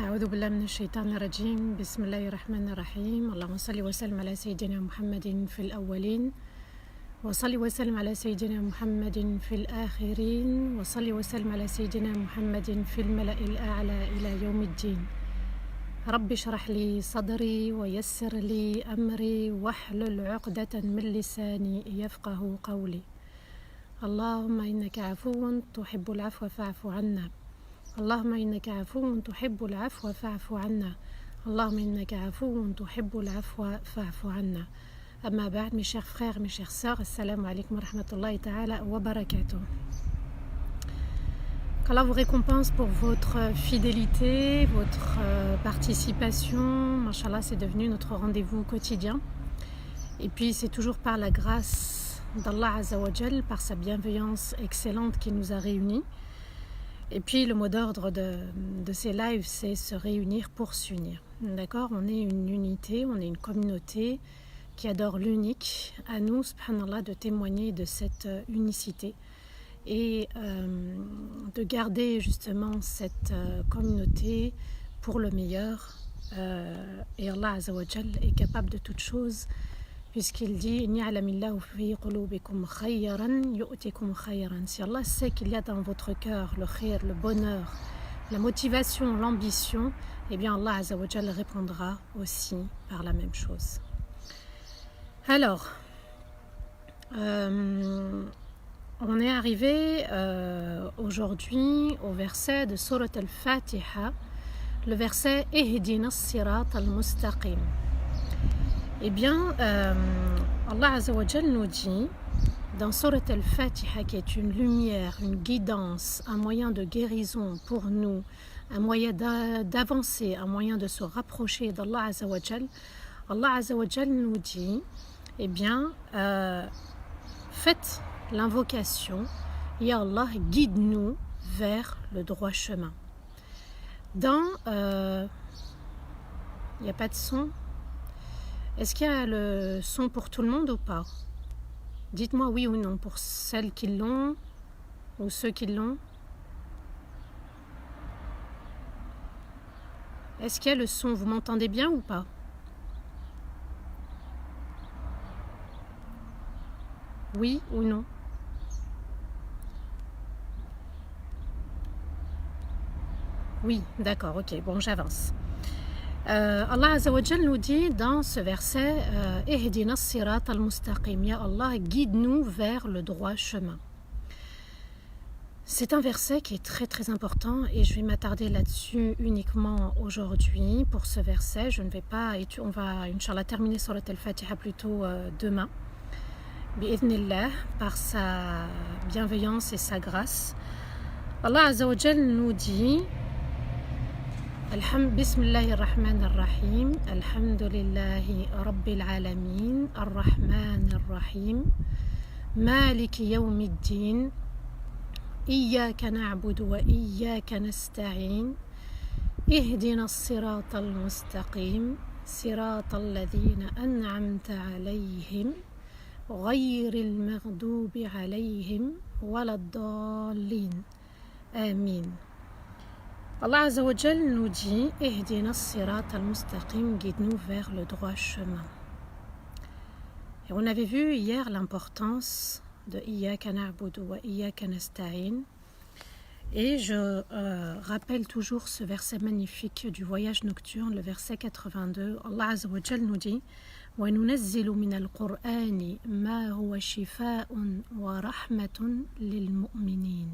أعوذ بالله من الشيطان الرجيم. بسم الله الرحمن الرحيم. اللهم صل وسلم على سيدنا محمد في الأولين، وصل وسلم على سيدنا محمد في الآخرين، وصل وسلم على سيدنا محمد في الملأ الأعلى إلى يوم الدين. رب اشرح لي صدري ويسر لي أمري واحلل عقدة من لساني يفقه قولي. اللهم إنك عفو تحب العفو فاعف عنا. اللهم إنك عفو تحب العفو فاعف عنا. اللهم إنك عفو تحب العفو فاعف عنا. أما بعد, mes chers frères, mes chères sœurs, assalamu alaikum wa rahmatullahi ta'ala wa barakatuh. Qu'Allah vous récompense pour votre fidélité, votre participation. Mashallah, c'est devenu notre rendez-vous quotidien. Et puis c'est toujours par la grâce d'Allah Azza wa Jal, par sa bienveillance excellente qui nous a réunis. Et puis le mot d'ordre de ces lives, c'est se réunir pour s'unir. D'accord? On est une unité, on est une communauté qui adore l'unique. À nous, subhanallah, de témoigner de cette unicité et de garder justement cette communauté pour le meilleur. Et Allah Azza wa Jal est capable de toutes choses, puisqu'il dit si Allah sait qu'il y a dans votre cœur le khayr, le bonheur, la motivation, l'ambition, eh bien Allah Azza wa Jal répondra aussi par la même chose. Alors, on est arrivé aujourd'hui au verset de Surat al-Fatiha, le verset Ihdina as-sirat al-mustaqim. Eh bien, Allah Azza wa Jal nous dit dans Surat al-Fatiha, qui est une lumière, une guidance, un moyen de guérison pour nous, un moyen d'avancer, un moyen de se rapprocher d'Allah Azza wa Jal. Allah Azza wa Jal nous dit, eh bien, faites l'invocation, Ya Allah, guide-nous vers le droit chemin. Dans, il n'y a pas de son. Est-ce qu'il y a le son pour tout le monde ou pas? Dites-moi oui ou non, pour celles qui l'ont ou ceux qui l'ont. Est-ce qu'il y a le son? Vous m'entendez bien ou pas? Oui ou non? Oui, d'accord, ok, bon, j'avance. Allah Azza wa Jal nous dit dans ce verset Ihdina as-sirat al-mustaqim, Ya Allah, guide-nous vers le droit chemin. C'est un verset qui est très très important et je vais m'attarder là-dessus uniquement aujourd'hui pour ce verset. Je ne vais pas, on va Inch'Allah terminer Surat al-Fatiha plutôt demain, bi'idhnillah, par sa bienveillance et sa grâce. Allah Azza wa Jal nous dit بسم الله الرحمن الرحيم الحمد لله رب العالمين الرحمن الرحيم مالك يوم الدين إياك نعبد وإياك نستعين اهدنا الصراط المستقيم صراط الذين أنعمت عليهم غير المغضوب عليهم ولا الضالين آمين. Allah Azza wa Jal nous dit Ihdina as-sirat al-mustaqim, guide-nous vers le droit chemin. Et on avait vu hier l'importance de Iyyaka na'budu wa Iyyaka nasta'in. Et je rappelle toujours ce verset magnifique du voyage nocturne, le verset 82. Allah Azza wa Jal nous dit Wa nunazzilu min al-Qur'ani ma huwa shifa'un wa rahmatun lil mu'minin.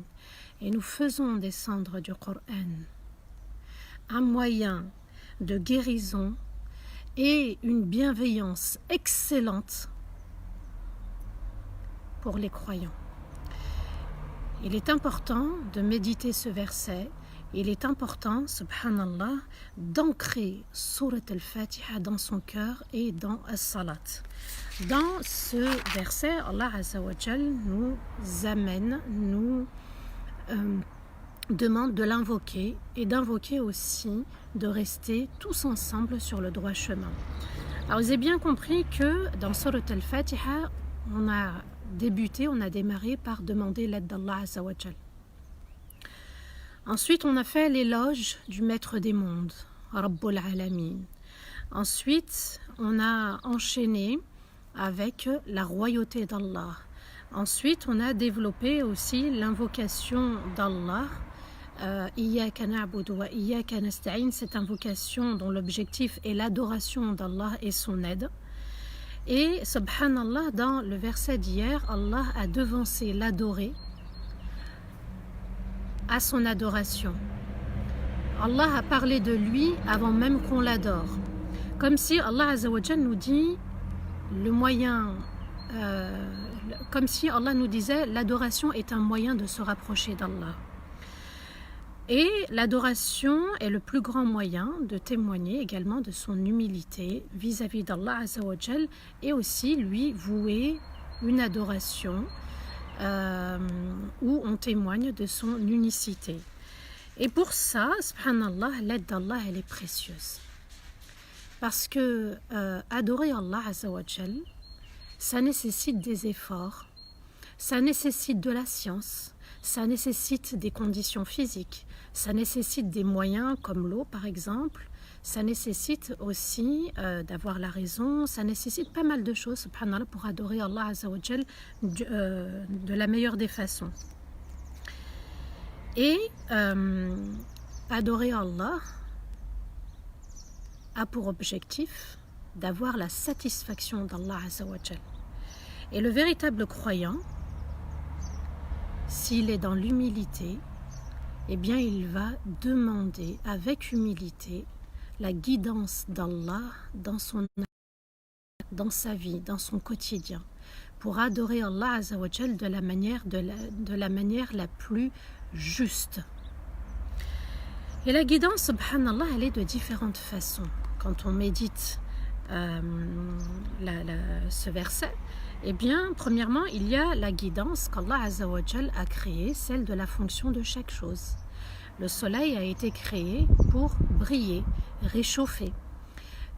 Et nous faisons descendre du Coran un moyen de guérison et une bienveillance excellente pour les croyants. Il est important de méditer ce verset. Il est important, subhanallah, d'ancrer Surat al-Fatiha dans son cœur et dans as-salat. Dans ce verset, Allah Azza wa Jal nous amène, nous demande de l'invoquer et d'invoquer aussi de rester tous ensemble sur le droit chemin. Alors vous avez bien compris que dans Surat al-Fatiha, on a démarré par demander l'aide d'Allah Azza wa Jal. Ensuite, on a fait l'éloge du maître des mondes, Rabbul Alamin. Ensuite, on a enchaîné avec la royauté d'Allah. Ensuite, on a développé aussi l'invocation d'Allah, Iyyaka na'budu wa iyyaka nasta'in, cette invocation dont l'objectif est l'adoration d'Allah et son aide. Et subhanallah, dans le verset d'hier, Allah a devancé l'adoré à son adoration. Allah a parlé de lui avant même qu'on l'adore. Comme si Allah Azza wa Jal nous dit le moyen, comme si Allah nous disait l'adoration est un moyen de se rapprocher d'Allah. Et l'adoration est le plus grand moyen de témoigner également de son humilité vis-à-vis d'Allah Azza wa Jal et aussi lui vouer une adoration où on témoigne de son unicité. Et pour ça, subhanallah, l'aide d'Allah elle est précieuse. Parce que adorer Allah Azza wa Jal, ça nécessite des efforts, ça nécessite de la science, ça nécessite des conditions physiques, ça nécessite des moyens comme l'eau par exemple, ça nécessite aussi d'avoir la raison, ça nécessite pas mal de choses, subhanallah, pour adorer Allah Azza wa Jal de la meilleure des façons. Et adorer Allah a pour objectif d'avoir la satisfaction d'Allah Azza wa Jal. Et le véritable croyant, s'il est dans l'humilité, eh bien il va demander avec humilité la guidance d'Allah dans sa vie, dans son quotidien, pour adorer Allah Azza wa Jal de la manière la plus juste. Et la guidance, subhanallah, elle est de différentes façons. Quand on médite ce verset, eh bien, premièrement, il y a la guidance qu'Allah Azza wa Jal a créée, celle de la fonction de chaque chose. Le soleil a été créé pour briller, réchauffer.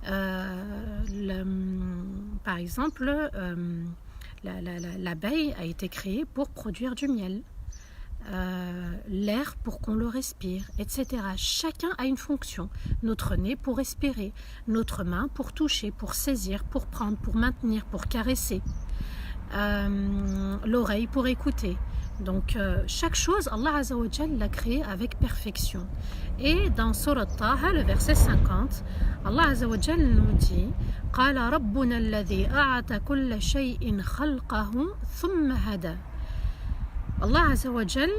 Par exemple, l'abeille a été créée pour produire du miel. L'air pour qu'on le respire, etc. Chacun a une fonction. Notre nez pour respirer, notre main pour toucher, pour saisir, pour prendre, pour maintenir, pour caresser, l'oreille pour écouter. Donc chaque chose, Allah Azza wa Jal l'a créée avec perfection. Et dans Surat Taha, le verset 50, Allah Azza wa Jal nous dit قَالَ رَبُّنَا الَّذِي أَعْطَى كُلَّ شَيْءٍ خَلْقَهُ ثُمَّ هَدَى. Allah Azza wa Jal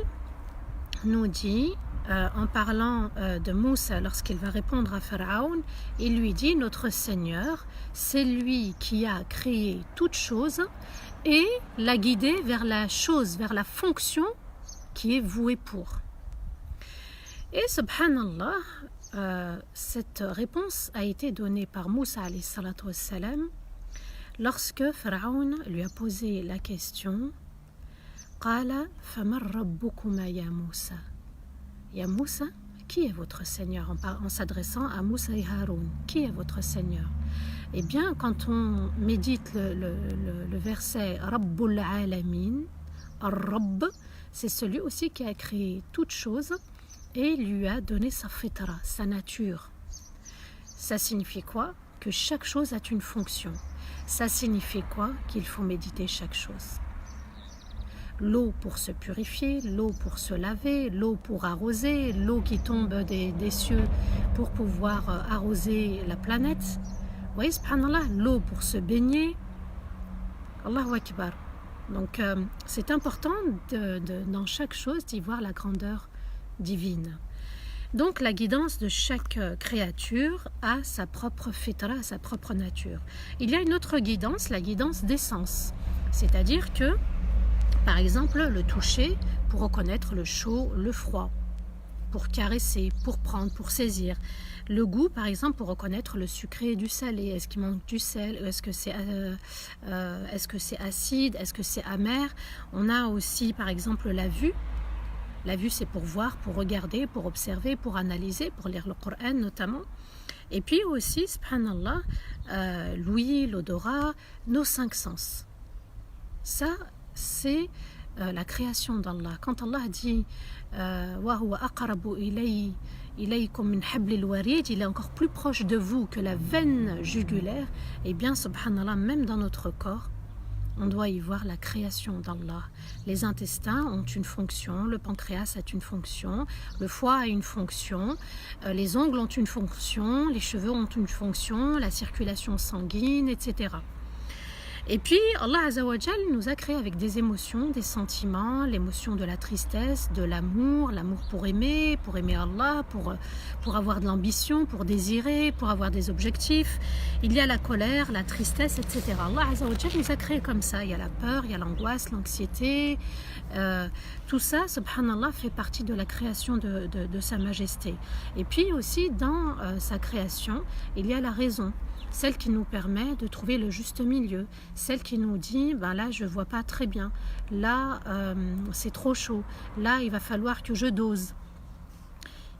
nous dit, en parlant de Moussa lorsqu'il va répondre à Pharaon, il lui dit, notre Seigneur, c'est lui qui a créé toute chose et l'a guidé vers la chose, vers la fonction qui est vouée pour. Et subhanallah, cette réponse a été donnée par Moussa alayhi salatu wassalam lorsque Pharaon lui a posé la question قال فمن ربكما يا موسى. Ya Moussa, qui est votre Seigneur, en s'adressant à Moussa et Haroun, qui est votre Seigneur? Eh bien, quand on médite le verset Rabbul Alamin, Ar-Rabb, c'est celui aussi qui a créé toute chose et lui a donné sa fitra, sa nature. Ça signifie quoi? Que chaque chose a une fonction. Ça signifie quoi? Qu'il faut méditer chaque chose. L'eau pour se purifier, l'eau pour se laver, l'eau pour arroser, l'eau qui tombe des cieux pour pouvoir arroser la planète. Vous voyez, subhanallah, l'eau pour se baigner. Allahu Akbar. Donc, c'est important dans chaque chose d'y voir la grandeur divine. Donc, la guidance de chaque créature a sa propre fitra, sa propre nature. Il y a une autre guidance, la guidance des sens. C'est-à-dire que par exemple, le toucher pour reconnaître le chaud, le froid, pour caresser, pour prendre, pour saisir. Le goût, par exemple, pour reconnaître le sucré et du salé. Est-ce qu'il manque du sel? Est-ce que c'est acide? Est-ce que c'est amer? On a aussi, par exemple, la vue. La vue, c'est pour voir, pour regarder, pour observer, pour analyser, pour lire le Coran notamment. Et puis aussi, subhanallah, l'ouïe, l'odorat, nos 5 sens. Ça, c'est la création d'Allah. Quand Allah dit wa huwa aqrabu ilaykum min hablil warid, il est encore plus proche de vous que la veine jugulaire, et bien subhanallah, même dans notre corps, on doit y voir la création d'Allah. Les intestins ont une fonction, le pancréas a une fonction, le foie a une fonction, les ongles ont une fonction, les cheveux ont une fonction, la circulation sanguine, etc. Et puis Allah Azza wa Jal nous a créés avec des émotions, des sentiments, l'émotion de la tristesse, de l'amour pour aimer Allah, pour avoir de l'ambition, pour désirer, pour avoir des objectifs. Il y a la colère, la tristesse, etc. Allah Azza wa Jal nous a créés comme ça. Il y a la peur, il y a l'angoisse, l'anxiété. Tout ça, subhanallah, fait partie de la création de sa majesté. Et puis aussi dans sa création, il y a la raison. Celle qui nous permet de trouver le juste milieu, celle qui nous dit ben là je vois pas très bien, là c'est trop chaud, là il va falloir que je dose.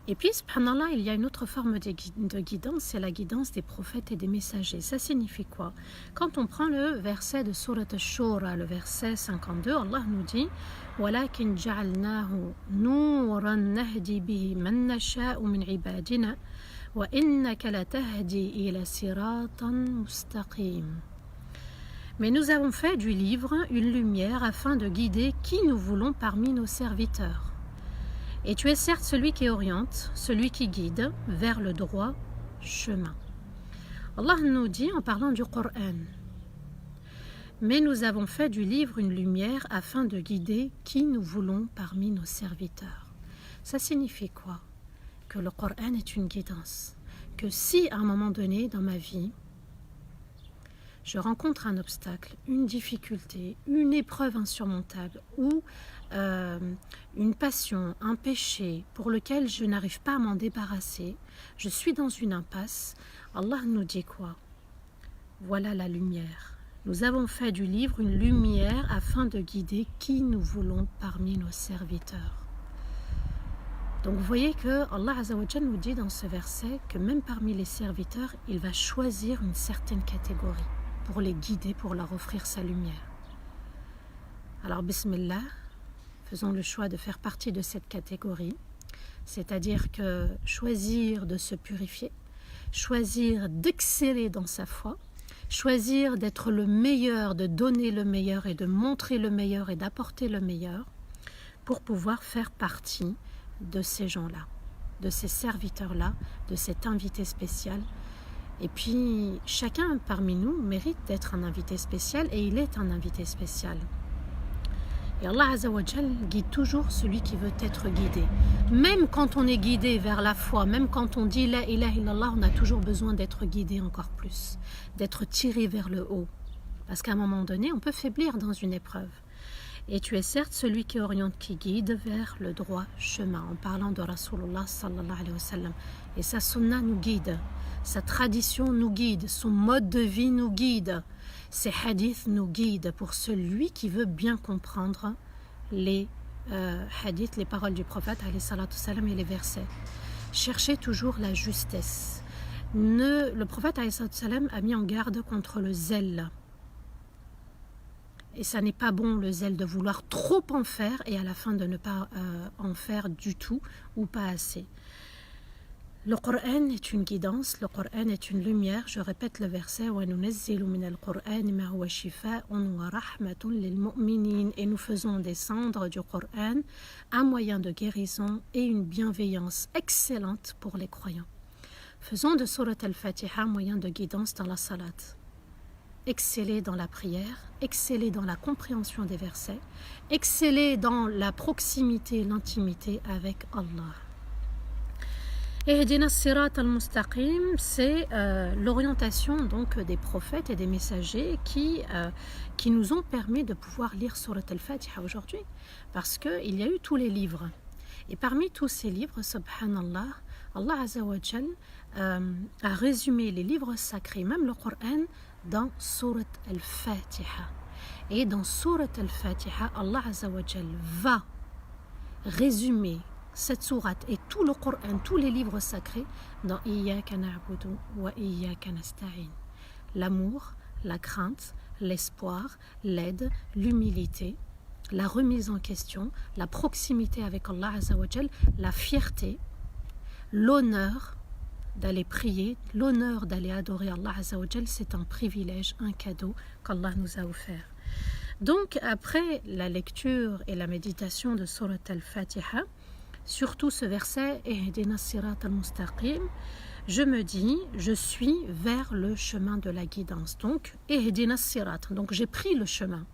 Et puis subhanallah, il y a une autre forme de guidance, c'est la guidance des prophètes et des messagers. Ça signifie quoi? Quand on prend le verset de Surat Ash-Shura, le verset 52, Allah nous dit وَلَكِنْ جَعَلْنَاهُ نُورًا نَهْدِي بِهِ مَنْ نَشَاءُ مِنْ عِبَادِنَا وَإِنَّكَ لَتَهْدِي إِلَى صِرَاطٍ مُسْتَقِيمٍ. Mais nous avons fait du livre une lumière afin de guider qui nous voulons parmi nos serviteurs. Et tu es certes celui qui oriente, celui qui guide vers le droit chemin. Allah nous dit en parlant du Coran, mais nous avons fait du livre une lumière afin de guider qui nous voulons parmi nos serviteurs. Ça signifie quoi? Que le Coran est une guidance. Que si à un moment donné dans ma vie, je rencontre un obstacle, une difficulté, une épreuve insurmontable ou une passion, un péché pour lequel je n'arrive pas à m'en débarrasser, je suis dans une impasse, Allah nous dit quoi? Voilà la lumière. Nous avons fait du livre une lumière afin de guider qui nous voulons parmi nos serviteurs. Donc vous voyez que Allah Azza wa Jalla nous dit dans ce verset que même parmi les serviteurs, il va choisir une certaine catégorie pour les guider, pour leur offrir sa lumière. Alors bismillah, faisons le choix de faire partie de cette catégorie, c'est-à-dire que choisir de se purifier, choisir d'exceller dans sa foi, choisir d'être le meilleur, de donner le meilleur et de montrer le meilleur et d'apporter le meilleur pour pouvoir faire partie de ces gens-là, de ces serviteurs-là, de cet invité spécial. Et puis, chacun parmi nous mérite d'être un invité spécial et il est un invité spécial. Et Allah Azza wa Jal guide toujours celui qui veut être guidé. Même quand on est guidé vers la foi, même quand on dit La ilaha illallah, on a toujours besoin d'être guidé encore plus, d'être tiré vers le haut. Parce qu'à un moment donné, on peut faiblir dans une épreuve. Et tu es certes celui qui oriente, qui guide vers le droit chemin, en parlant de Rasulullah sallallahu alayhi wa sallam. Et sa sunna nous guide, sa tradition nous guide, son mode de vie nous guide, ses hadiths nous guident pour celui qui veut bien comprendre les hadiths, les paroles du prophète alayhi salatu salam et les versets. Cherchez toujours la justesse. Le prophète alayhi salatu salam a mis en garde contre le zèle. Et ça n'est pas bon le zèle de vouloir trop en faire et à la fin de ne pas en faire du tout ou pas assez. Le Coran est une guidance, le Coran est une lumière. Je répète le verset وَنُنَزِّلُ مِنَ الْقُرْآنِ مَا هُوَ شِفَاءٌ وَرَحْمَةٌ لِلْمُؤْمِنِينَ. Et nous faisons descendre du Coran un moyen de guérison et une bienveillance excellente pour les croyants. Faisons de Surat al-Fatiha un moyen de guidance dans la salat. Exceller dans la prière, exceller dans la compréhension des versets, exceller dans la proximité, l'intimité avec Allah. Ihdina as-sirat al-mustaqim, c'est l'orientation donc des prophètes et des messagers qui nous ont permis de pouvoir lire Surat al-Fatiha aujourd'hui, parce qu'il y a eu tous les livres. Et parmi tous ces livres, subhanallah, Allah Azza wa Jal a résumé les livres sacrés, même le Coran, dans Surat al-Fatiha. Et dans Surat al-Fatiha, Allah Azza wa Jal va résumer cette sourate et tout le Coran, tous les livres sacrés dans Iyyaka na'budu wa Iyyaka nasta'in. L'amour, la crainte, l'espoir, l'aide, l'humilité. la remise en question, la proximité avec Allah Azza wa Jal, la fierté, l'honneur d'aller prier, l'honneur d'aller adorer Allah Azza wa Jal, c'est un privilège, un cadeau qu'Allah nous a offert. Donc après la lecture et la méditation de Surat al-Fatiha, surtout ce verset Ihdina sirat al-mustaqim, je me dis, je suis vers le chemin de la guidance. Donc Ihdina sirat, donc j'ai pris le chemin.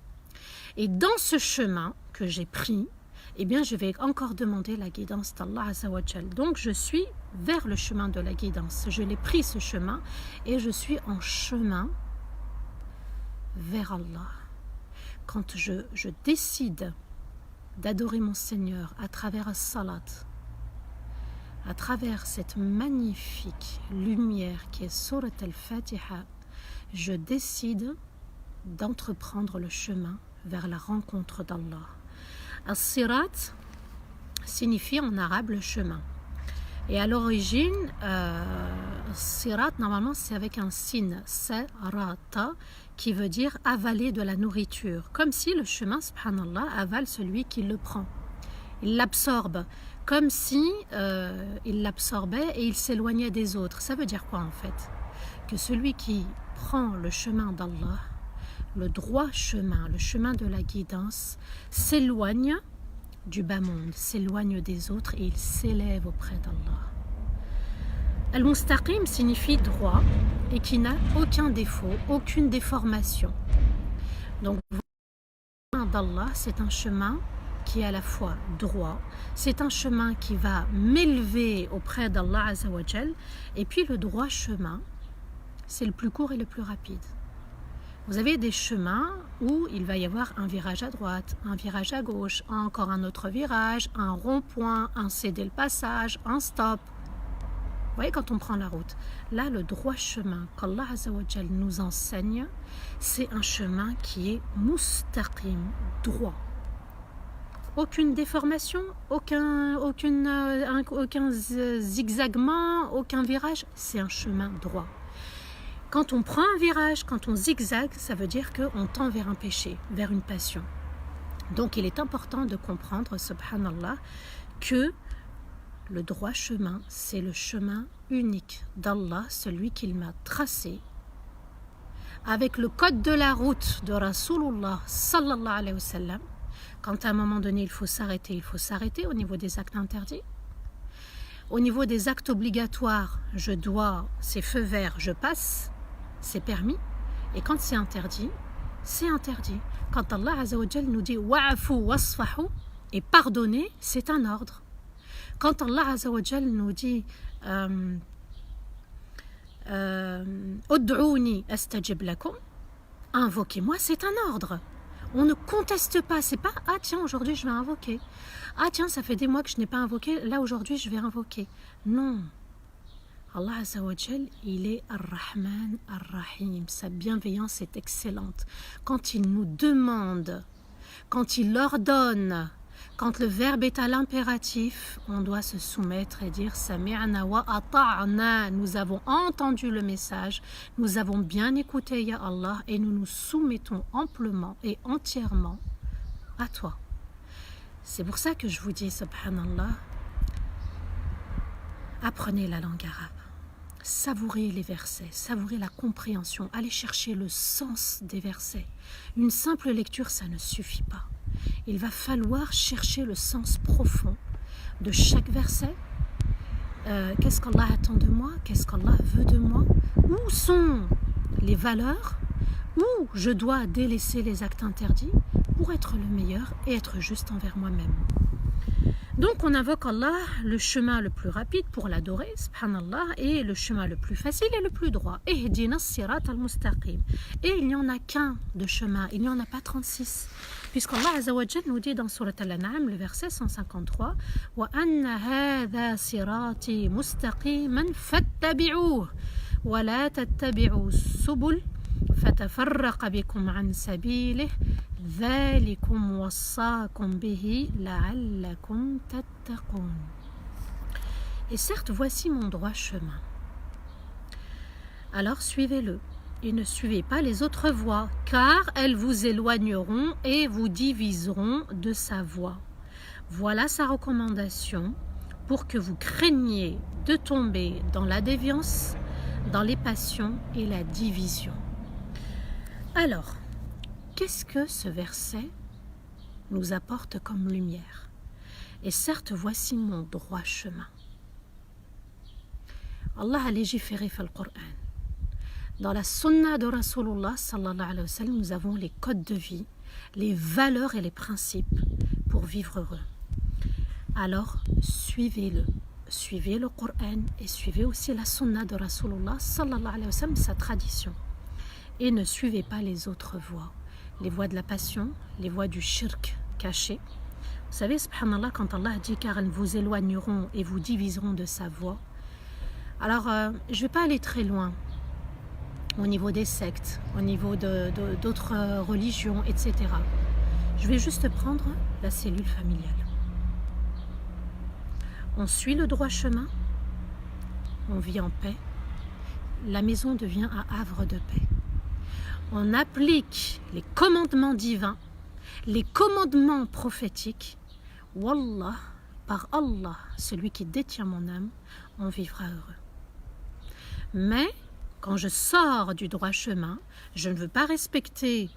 Et dans ce chemin que j'ai pris, eh bien je vais encore demander la guidance d'Allah Azza wa Jal. Donc je suis vers le chemin de la guidance. Je l'ai pris ce chemin et je suis en chemin vers Allah. Quand je décide d'adorer mon Seigneur à travers as-salat, à travers cette magnifique lumière qui est Surat al-Fatiha, je décide d'entreprendre le chemin vers la rencontre d'Allah. As-sirat signifie en arabe le chemin. Et à l'origine, sirat, normalement, c'est avec un sin, sarata, qui veut dire avaler de la nourriture. Comme si le chemin, subhanallah, avale celui qui le prend. Il l'absorbe, comme si il l'absorbait et il s'éloignait des autres. Ça veut dire quoi en fait? Que celui qui prend le chemin d'Allah, le droit chemin, le chemin de la guidance, s'éloigne du bas monde, s'éloigne des autres et il s'élève auprès d'Allah. Al-Mustaqim signifie droit et qui n'a aucun défaut, aucune déformation. Donc, le chemin d'Allah, c'est un chemin qui est à la fois droit, c'est un chemin qui va m'élever auprès d'Allah Azza wa Jal, et puis le droit chemin, c'est le plus court et le plus rapide. Vous avez des chemins où il va y avoir un virage à droite, un virage à gauche, encore un autre virage, un rond-point, un céder le passage, un stop. Vous voyez quand on prend la route. Là, le droit chemin qu'Allah Azza wa Jal nous enseigne, c'est un chemin qui est mustaqim, droit. Aucune déformation, aucun zigzagement, aucun virage, c'est un chemin droit. Quand on prend un virage, quand on zigzague, ça veut dire qu'on tend vers un péché, vers une passion. Donc il est important de comprendre, subhanallah, que le droit chemin, c'est le chemin unique d'Allah, celui qu'il m'a tracé, avec le code de la route de Rasulullah sallallahu alayhi wa sallam. Quand à un moment donné il faut s'arrêter au niveau des actes interdits. Au niveau des actes obligatoires, c'est feu vert, je passe, c'est permis. Et quand c'est interdit, c'est interdit. Quand Allah Azza wa Jal nous dit wa'afu wasfahu, et pardonner, c'est un ordre. Quand Allah Azza wa Jal nous dit ud'ouni astajib lakum, invoquez-moi, c'est un ordre. On ne conteste pas, c'est pas « Ah tiens, aujourd'hui je vais invoquer ». « Ah tiens, ça fait des mois que je n'ai pas invoqué, là aujourd'hui je vais invoquer ». Non. Allah Azza wa Jal, il est Ar-Rahman, Ar-Rahim. Sa bienveillance est excellente. Quand il nous demande, quand il ordonne, quand le verbe est à l'impératif, on doit se soumettre et dire « Sami'na wa ata'na ». Nous avons entendu le message, nous avons bien écouté, Ya Allah, et nous nous soumettons amplement et entièrement à toi. C'est pour ça que je vous dis, subhanallah, apprenez la langue arabe, savourez les versets, savourez la compréhension, allez chercher le sens des versets. Une simple lecture, ça ne suffit pas. Il va falloir chercher le sens profond de chaque verset. Qu'est-ce qu'Allah attend de moi? Qu'est-ce qu'Allah veut de moi? Où sont les valeurs? Où je dois délaisser les actes interdits pour être le meilleur et être juste envers moi-même? Donc on invoque Allah, le chemin le plus rapide pour l'adorer, subhanallah, et le chemin le plus facile et le plus droit. Ihdina sirat al-mustaqim. Et il n'y en a qu'un de chemin, il n'y en a pas 36. Puisqu'Allah Azza wa Jal nous dit dans Surat Al-An'am, le verset 153, wa anna hadha sirati mustaqiman fattabi'uhu wa la tattabi'u subul fatafarraqa bikum an sabilihi dhalikum wassakum bihi la'allakum tattaqun. Et certes, voici mon droit chemin. Alors suivez-le et ne suivez pas les autres voies, car elles vous éloigneront et vous diviseront de sa voie. Voilà sa recommandation pour que vous craigniez de tomber dans la déviance, dans les passions et la division. Alors, qu'est-ce que ce verset nous apporte comme lumière? Et certes, voici mon droit chemin. Allah a légiféré dans le Coran. Dans la sunna de Rasulullah sallallahu alayhi wa sallam, nous avons les codes de vie, les valeurs et les principes pour vivre heureux. Alors, suivez-le. Suivez le Coran et suivez aussi la sunna de Rasulullah sallallahu alayhi wa sallam, sa tradition. Et ne suivez pas les autres voies. Les voies de la passion, les voies du shirk caché. Vous savez, subhanallah, quand Allah dit « car elles vous éloigneront et vous diviseront de sa voie », alors je ne vais pas aller très loin au niveau des sectes, au niveau d'autres religions, etc. Je vais juste prendre la cellule familiale. On suit le droit chemin, on vit en paix, la maison devient un havre de paix. On applique les commandements divins, les commandements prophétiques. Wallah, par Allah, celui qui détient mon âme, on vivra heureux. Mais quand je sors du droit chemin, je ne veux pas respecter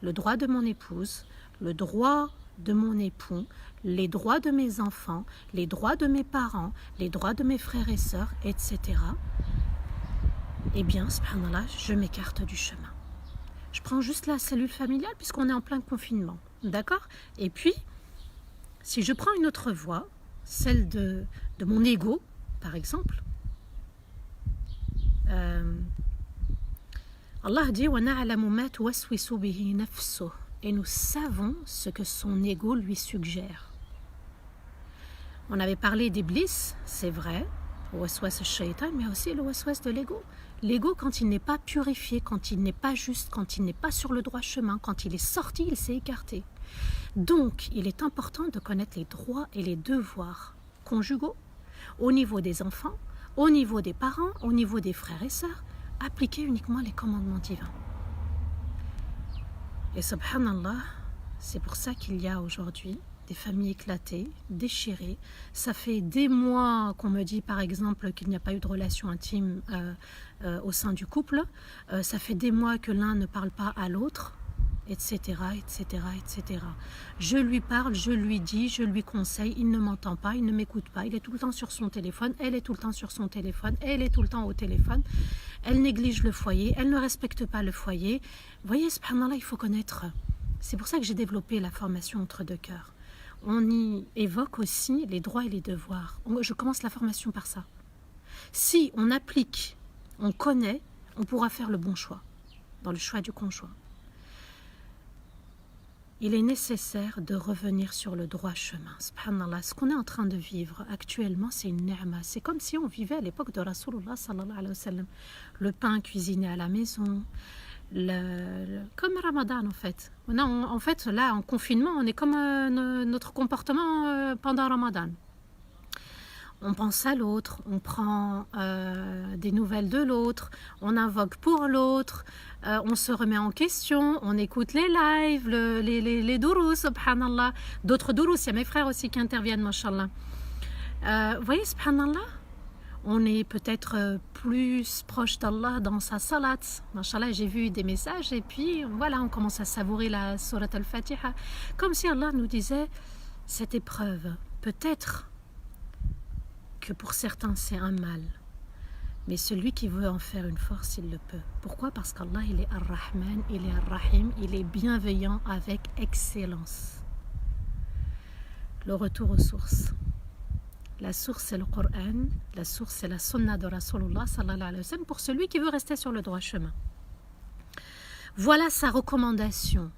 le droit de mon épouse, le droit de mon époux, les droits de mes enfants, les droits de mes parents, les droits de mes frères et sœurs, etc. Eh bien, subhanallah, je m'écarte du chemin. Je prends juste la cellule familiale puisqu'on est en plein confinement. D'accord? Et puis, si je prends une autre voie, celle de mon ego, par exemple, Allah dit وَنَعْلَمُ مَا تُوَسْوِسُ بِهِ نَفْسُهُ, et nous savons ce que son ego lui suggère. On avait parlé d'Iblis, c'est vrai, waswas al-shaytan, mais aussi le waswas de l'ego. L'ego, quand il n'est pas purifié, quand il n'est pas juste, quand il n'est pas sur le droit chemin, quand il est sorti, il s'est écarté. Donc, il est important de connaître les droits et les devoirs conjugaux au niveau des enfants, au niveau des parents, au niveau des frères et sœurs, appliquer uniquement les commandements divins. Et subhanallah, c'est pour ça qu'il y a aujourd'hui des familles éclatées, déchirées. Ça fait des mois qu'on me dit par exemple qu'il n'y a pas eu de relation intime au sein du couple. Ça fait des mois que l'un ne parle pas à l'autre, etc., etc., etc. Je lui parle, je lui dis, je lui conseille, il ne m'entend pas, il ne m'écoute pas, il est tout le temps sur son téléphone, elle est tout le temps sur son téléphone, elle est tout le temps au téléphone, elle néglige le foyer, elle ne respecte pas le foyer. Vous voyez, subhanallah, il faut connaître. C'est pour ça que j'ai développé la formation entre deux cœurs. On y évoque aussi les droits et les devoirs. Je commence la formation par ça. Si on applique, on connaît, on pourra faire le bon choix, dans le choix du conjoint. Il est nécessaire de revenir sur le droit chemin. Subhanallah, ce qu'on est en train de vivre actuellement, c'est une ni'ma. C'est comme si on vivait à l'époque de Rasulullah sallallahu alayhi wa sallam. Le pain cuisiné à la maison, comme Ramadan en fait. Non, en fait, là, en confinement, on est comme notre comportement pendant Ramadan. On pense à l'autre, on prend des nouvelles de l'autre, on invoque pour l'autre, on se remet en question, on écoute les lives, les dourous, subhanallah. D'autres dourous, il y a mes frères aussi qui interviennent, mashallah. Vous voyez, subhanallah, on est peut-être plus proche d'Allah dans sa salat. Mashallah, j'ai vu des messages et puis voilà, on commence à savourer la surat al-Fatiha. Comme si Allah nous disait, cette épreuve, peut-être que pour certains c'est un mal, mais celui qui veut en faire une force, il le peut. Pourquoi? Parce qu'Allah, il est Ar-Rahman, il est Ar-Rahim, il est bienveillant avec excellence. Le retour aux sources. La source c'est le Coran, la source c'est la sunna de Rasulullah sallallahu alayhi wa sallam pour celui qui veut rester sur le droit chemin. Voilà sa recommandation.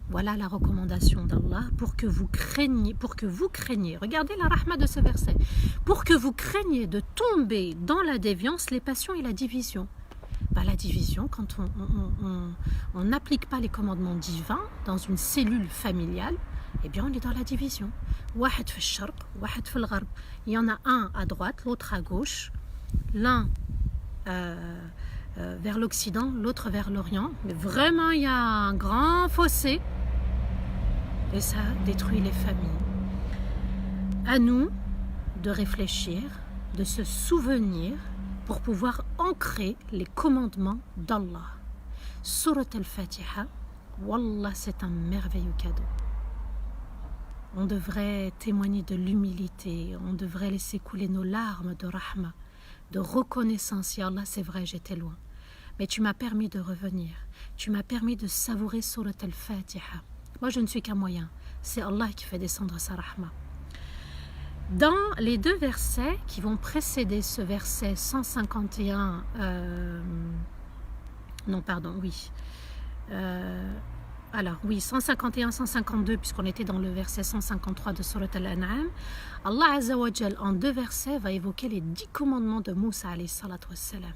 Voilà la recommandation d'Allah pour que vous craigniez, regardez la rahma de ce verset, pour que vous craigniez de tomber dans la déviance, les passions et la division. La division, quand on n'applique pas les commandements divins dans une cellule familiale, eh bien on est dans la division. Wahad fi al-sharq, wahad fi al-gharb. Il y en a un à droite, l'autre à gauche. L'un vers l'Occident, l'autre vers l'Orient. Mais vraiment, il y a un grand fossé et ça détruit les familles. À nous de réfléchir, de se souvenir pour pouvoir ancrer les commandements d'Allah. Surat al-Fatiha, Wallah, c'est un merveilleux cadeau. On devrait témoigner de l'humilité, on devrait laisser couler nos larmes de rahma, de reconnaissance. Ya Allah, c'est vrai, j'étais loin. Mais tu m'as permis de revenir. Tu m'as permis de savourer Surat al-Fatiha. Moi, je ne suis qu'un moyen. C'est Allah qui fait descendre sa rahma. Dans les deux versets qui vont précéder ce verset 151, non pardon, oui. Alors oui, 151, 152, puisqu'on était dans le verset 153 de Surat Al-An'am, Allah Azza wa Jal, en deux versets, va évoquer les 10 commandements de Moussa alayhi salatu wassalam.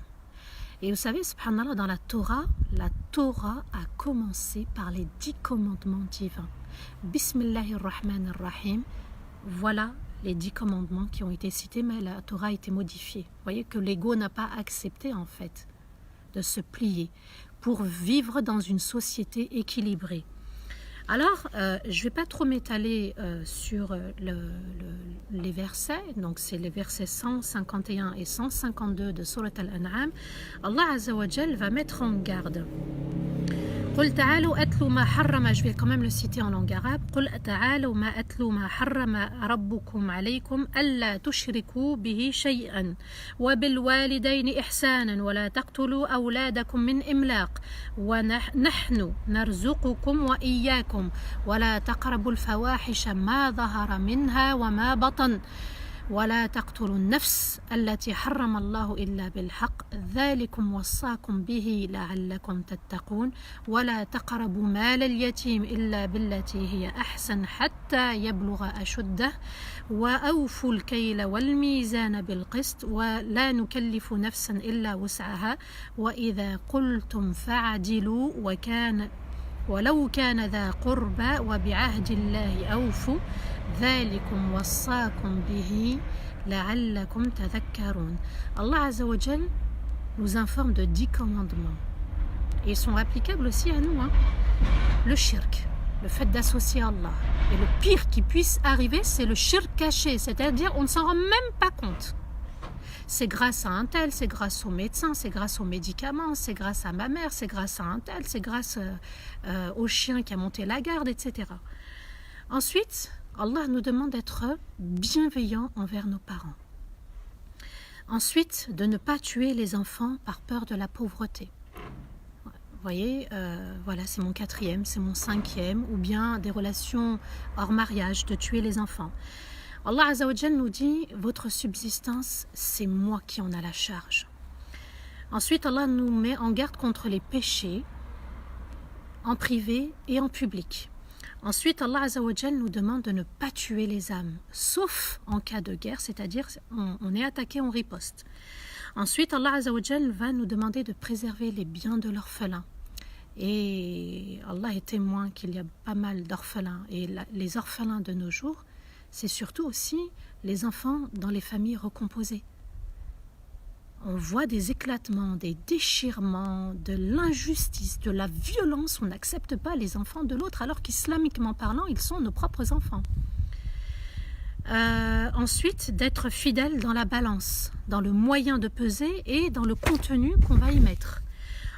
Et vous savez, subhanallah, dans la Torah a commencé par les 10 commandements divins. Bismillahirrahmanirrahim. Voilà les 10 commandements qui ont été cités, mais la Torah a été modifiée. Vous voyez que l'ego n'a pas accepté, en fait, de se plier pour vivre dans une société équilibrée. Alors, je ne vais pas trop m'étaler sur les versets, donc c'est les versets 151 et 152 de Surat Al-An'am. Allah Azza wa Jal va mettre en garde. قل تعالوا أتلوا ما حرم, je vais quand même le citer en langue arabe. قل تعالوا ما أتلوا ما حرم ربكم عليكم ألا تشركوا به شيئا وبالوالدين إحسانا ولا تقتلوا أولادكم من إملاق ونحن نرزقكم وإياكم ولا تقربوا الفواحش ما ظهر منها وما بطن ولا تقتلوا النفس التي حرم الله إلا بالحق ذلكم وصاكم به لعلكم تتقون ولا تقربوا مال اليتيم إلا بالتي هي أحسن حتى يبلغ أشده وأوفوا الكيل والميزان بالقسط ولا نكلف نفسا إلا وسعها وإذا قلتم فاعدلوا ولو كان ذا قربى وبعهد الله أوفوا ذلكم وصاكم به لعلكم تذكرون. Allah Azza wa Jal nous informe de 10 commandements. Et ils sont applicables aussi à nous. Le shirk, le fait d'associer Allah. Et le pire qui puisse arriver, c'est le shirk caché, c'est-à-dire on ne s'en rend même pas compte. C'est grâce à un tel, c'est grâce au médecin, c'est grâce aux médicaments, c'est grâce à ma mère, c'est grâce à un tel, c'est grâce au chien qui a monté la garde, etc. Ensuite, Allah nous demande d'être bienveillants envers nos parents. Ensuite, de ne pas tuer les enfants par peur de la pauvreté. Vous voyez, voilà, c'est mon 4e, c'est mon 5e, ou bien des relations hors mariage, de tuer les enfants. Allah Azza wa Jal nous dit, votre subsistance, c'est moi qui en a la charge. Ensuite, Allah nous met en garde contre les péchés en privé et en public. Ensuite, Allah Azza wa Jal nous demande de ne pas tuer les âmes, sauf en cas de guerre, c'est-à-dire on est attaqué, on riposte. Ensuite, Allah Azza wa Jal va nous demander de préserver les biens de l'orphelin. Et Allah est témoin qu'il y a pas mal d'orphelins. Et les orphelins de nos jours, c'est surtout aussi les enfants dans les familles recomposées. On voit des éclatements, des déchirements, de l'injustice, de la violence. On n'accepte pas les enfants de l'autre, alors qu'islamiquement parlant, ils sont nos propres enfants. Ensuite, d'être fidèle dans la balance, dans le moyen de peser et dans le contenu qu'on va y mettre.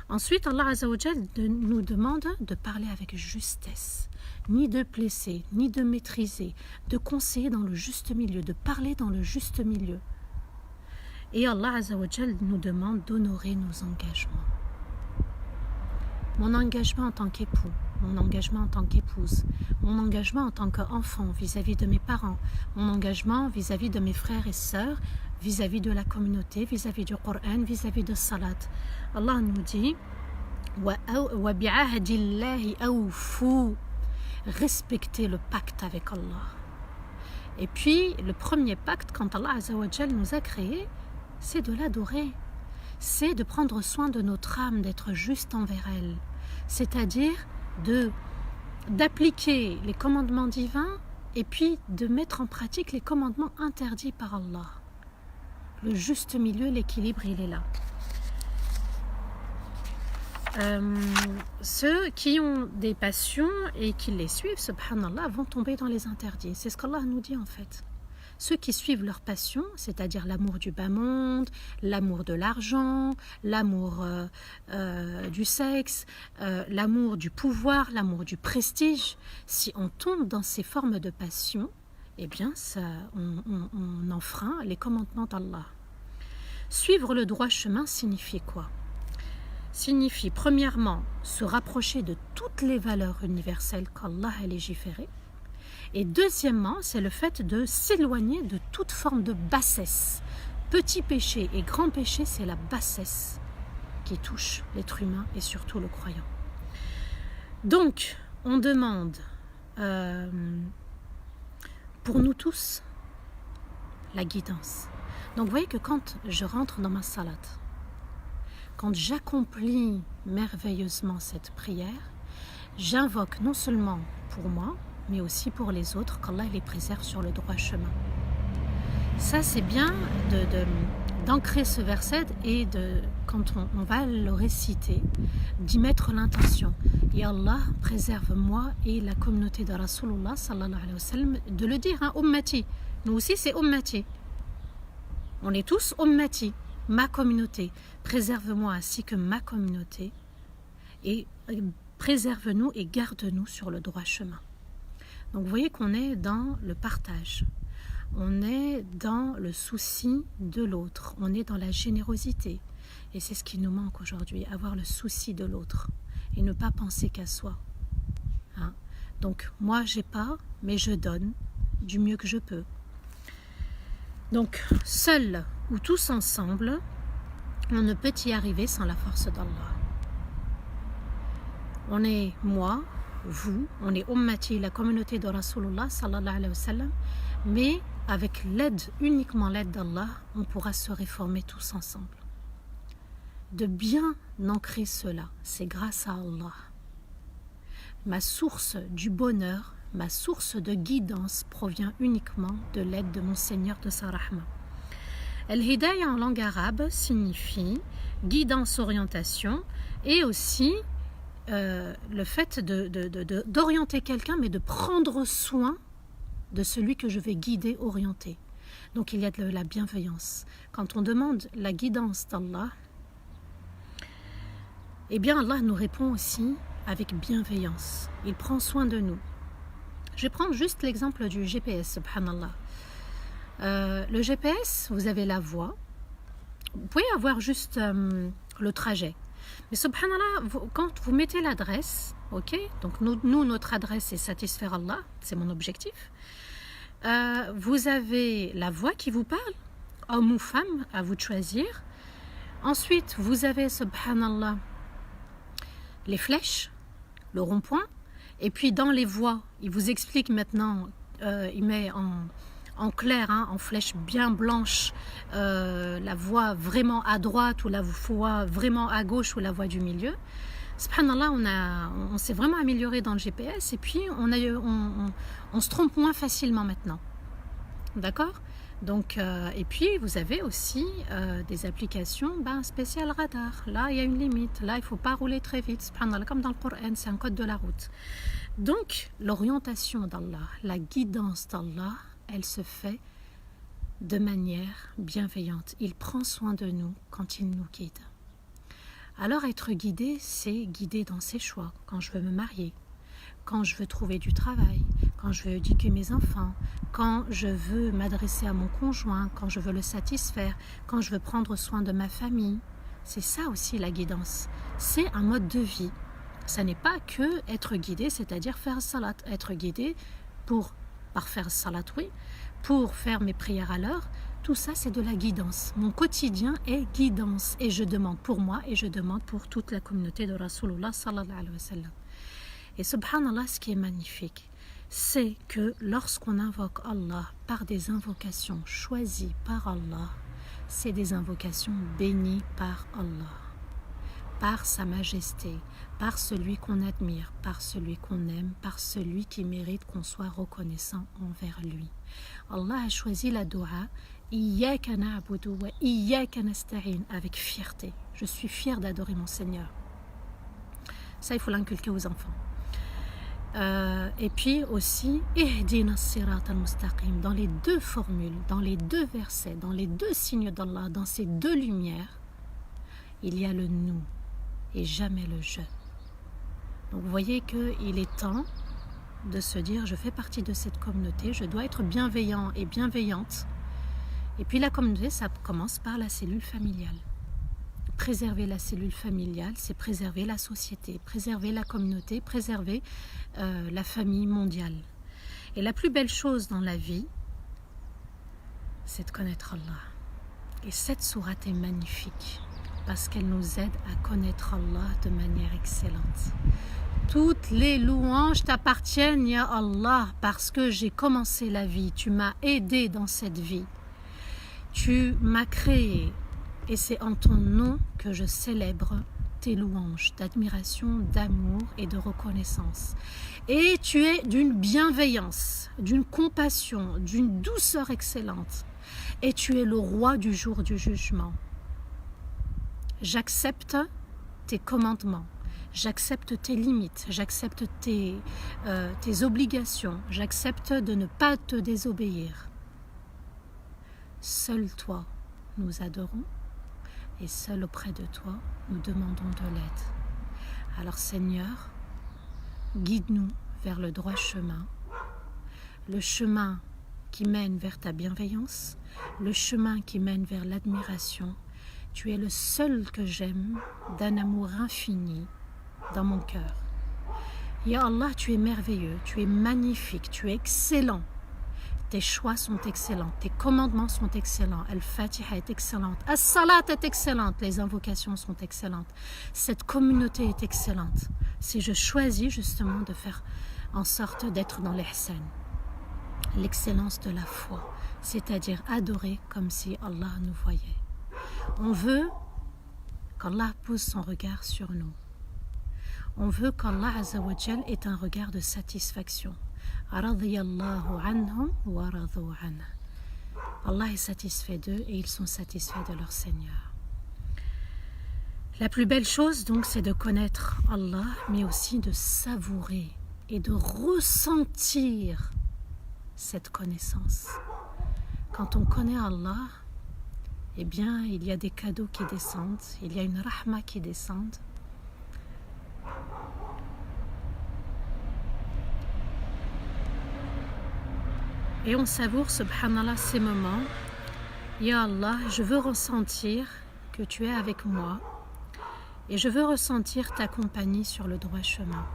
Ensuite, Allah Azza wa Jal nous demande de parler avec justesse, ni de blesser, ni de maîtriser, de conseiller dans le juste milieu, de parler dans le juste milieu. Et Allah Azza wa Jal nous demande d'honorer nos engagements. Mon engagement en tant qu'époux, mon engagement en tant qu'épouse, mon engagement en tant qu'enfant vis-à-vis de mes parents, mon engagement vis-à-vis de mes frères et sœurs, vis-à-vis de la communauté, vis-à-vis du Coran, vis-à-vis de Salat. Allah nous dit wa bi'ahdillahi awfu, respectez le pacte avec Allah. Et puis le premier pacte, quand Allah Azza wa Jal nous a créés, c'est de l'adorer, c'est de prendre soin de notre âme, d'être juste envers elle, c'est-à-dire d'appliquer les commandements divins et puis de mettre en pratique les commandements interdits par Allah. Le juste milieu, l'équilibre, il est là. ceux qui ont des passions et qui les suivent, subhanallah, vont tomber dans les interdits. C'est ce qu'Allah nous dit en fait. Ceux qui suivent leur passion, c'est-à-dire l'amour du bas monde, l'amour de l'argent, l'amour du sexe, l'amour du pouvoir, l'amour du prestige, si on tombe dans ces formes de passion, eh bien, on enfreint les commandements d'Allah. Suivre le droit chemin signifie quoi ? Signifie premièrement se rapprocher de toutes les valeurs universelles qu'Allah a légiférées. Et deuxièmement, c'est le fait de s'éloigner de toute forme de bassesse. Petit péché et grand péché, c'est la bassesse qui touche l'être humain et surtout le croyant. Donc, on demande pour nous tous la guidance. Donc, vous voyez que quand je rentre dans ma salat, quand j'accomplis merveilleusement cette prière, j'invoque non seulement pour moi, mais aussi pour les autres, qu'Allah les préserve sur le droit chemin. Ça, c'est bien d'ancrer ce verset et quand on va le réciter, d'y mettre l'intention. Et Allah préserve moi et la communauté de Rasulullah sallallahu alayhi wa sallam, de le dire, hein, ummati. Nous aussi, c'est ummati. On est tous ummati, ma communauté. Préserve-moi ainsi que ma communauté. Et préserve-nous et garde-nous sur le droit chemin. Donc vous voyez qu'on est dans le partage, on est dans le souci de l'autre, on est dans la générosité. Et c'est ce qui nous manque aujourd'hui, avoir le souci de l'autre et ne pas penser qu'à soi. Hein? Donc moi j'ai pas, mais je donne du mieux que je peux. Donc seul ou tous ensemble, on ne peut y arriver sans la force d'Allah. On est moi, vous, on est ummati, la communauté de Rasulullah sallallahu alayhi wa sallam, mais avec uniquement l'aide d'Allah, on pourra se réformer tous ensemble. De bien ancrer cela, c'est grâce à Allah. Ma source du bonheur, ma source de guidance provient uniquement de l'aide de mon Seigneur de sa rahma. Al-Hidayah en langue arabe signifie guidance, orientation et aussi le fait d'orienter quelqu'un, mais de prendre soin de celui que je vais guider, orienter. Donc il y a de la bienveillance. Quand on demande la guidance d'Allah, eh bien Allah nous répond aussi avec bienveillance. Il prend soin de nous. Je vais prendre juste l'exemple du GPS, subhanallah. Le GPS, vous avez la voie. Vous pouvez avoir juste le trajet. Mais subhanallah, quand vous mettez l'adresse, ok, donc nous, notre adresse est satisfaire Allah, c'est mon objectif. Vous avez la voix qui vous parle, homme ou femme, à vous de choisir. Ensuite, vous avez, subhanallah, les flèches, le rond-point. Et puis dans les voies, il vous explique maintenant, il met en clair, hein, en flèche bien blanche, la voie vraiment à droite ou la voie vraiment à gauche ou la voie du milieu. Subhanallah, on s'est vraiment amélioré dans le GPS et puis on se trompe moins facilement maintenant. D'accord ? Donc, et puis vous avez aussi des applications spéciales radar. Là, il y a une limite. Là, il ne faut pas rouler très vite. Subhanallah, comme dans le Coran, c'est un code de la route. Donc, l'orientation d'Allah, la guidance d'Allah, elle se fait de manière bienveillante. Il prend soin de nous quand il nous guide. Alors être guidé, c'est guider dans ses choix. Quand je veux me marier, quand je veux trouver du travail, quand je veux éduquer mes enfants, quand je veux m'adresser à mon conjoint, quand je veux le satisfaire, quand je veux prendre soin de ma famille. C'est ça aussi la guidance. C'est un mode de vie. Ça n'est pas que être guidé, c'est-à-dire faire salat. Être guidé par faire salat, oui, pour faire mes prières à l'heure, tout ça c'est de la guidance. Mon quotidien est guidance et je demande pour moi et je demande pour toute la communauté de Rasulullah sallallahu alayhi wa sallam. Et subhanallah, ce qui est magnifique, c'est que lorsqu'on invoque Allah par des invocations choisies par Allah, c'est des invocations bénies par Allah, par sa majesté, par celui qu'on admire, par celui qu'on aime, par celui qui mérite qu'on soit reconnaissant envers lui. Allah a choisi la dua Iyyaka na'budu wa iyyaka nasta'in avec fierté. Je suis fière d'adorer mon Seigneur. Ça, il faut l'inculquer aux enfants. Et puis aussi, Ihdina as-sirat al-mustaqim, dans les deux formules, dans les deux versets, dans les deux signes d'Allah, dans ces deux lumières, il y a le nous et jamais le je. Donc vous voyez qu'il est temps de se dire, je fais partie de cette communauté, je dois être bienveillant et bienveillante. Et puis la communauté, ça commence par la cellule familiale. Préserver la cellule familiale, c'est préserver la société, préserver la communauté, préserver la famille mondiale. Et la plus belle chose dans la vie, c'est de connaître Allah. Et cette sourate est magnifique parce qu'elle nous aide à connaître Allah de manière excellente. Toutes les louanges t'appartiennent, ya Allah, parce que j'ai commencé la vie, tu m'as aidé dans cette vie. Tu m'as créé et c'est en ton nom que je célèbre tes louanges d'admiration, d'amour et de reconnaissance. Et tu es d'une bienveillance, d'une compassion, d'une douceur excellente. Et tu es le roi du jour du jugement. J'accepte tes commandements, j'accepte tes limites, j'accepte tes obligations, j'accepte de ne pas te désobéir. Seul toi, nous adorons et seul auprès de toi, nous demandons de l'aide. Alors Seigneur, guide-nous vers le droit chemin, le chemin qui mène vers ta bienveillance, le chemin qui mène vers l'admiration. Tu es le seul que j'aime d'un amour infini dans mon cœur. Ya Allah, tu es merveilleux, tu es magnifique, tu es excellent. Tes choix sont excellents, tes commandements sont excellents, Al-Fatiha est excellente, As-Salat est excellente, les invocations sont excellentes. Cette communauté est excellente. Si je choisis justement de faire en sorte d'être dans l'ihsan, l'excellence de la foi, c'est-à-dire adorer comme si Allah nous voyait. On veut qu'Allah pose son regard sur nous. On veut qu'Allah Azza wa Jal ait un regard de satisfaction. Radiyallahu anhum wa radu anhu. Allah est satisfait d'eux et ils sont satisfaits de leur Seigneur. La plus belle chose donc, c'est de connaître Allah, mais aussi de savourer et de ressentir cette connaissance. Quand on connaît Allah, eh bien, il y a des cadeaux qui descendent, il y a une rahma qui descend. Et on savoure, subhanallah, ces moments. Ya Allah, je veux ressentir que tu es avec moi et je veux ressentir ta compagnie sur le droit chemin.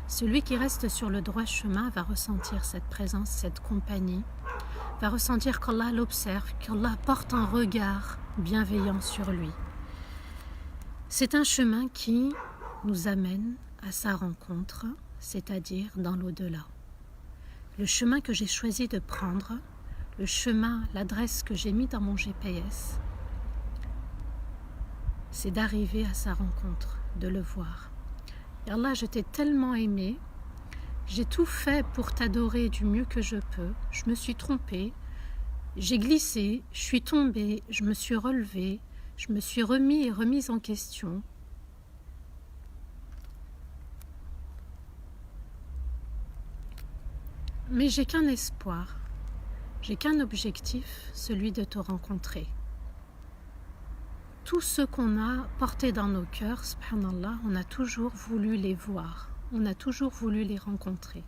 Celui qui reste sur le droit chemin va ressentir cette présence, cette compagnie, va ressentir qu'Allah l'observe, qu'Allah porte un regard bienveillant sur lui. C'est un chemin qui nous amène à sa rencontre, c'est-à-dire dans l'au-delà. Le chemin que j'ai choisi de prendre, le chemin, l'adresse que j'ai mis dans mon GPS, c'est d'arriver à sa rencontre, de le voir. Et Allah, je t'ai tellement aimé, j'ai tout fait pour t'adorer du mieux que je peux, je me suis trompée, j'ai glissé, je suis tombée, je me suis relevée, je me suis remise en question. Mais j'ai qu'un espoir, j'ai qu'un objectif, celui de te rencontrer. Tout ce qu'on a porté dans nos cœurs, subhanallah, on a toujours voulu les voir, on a toujours voulu les rencontrer.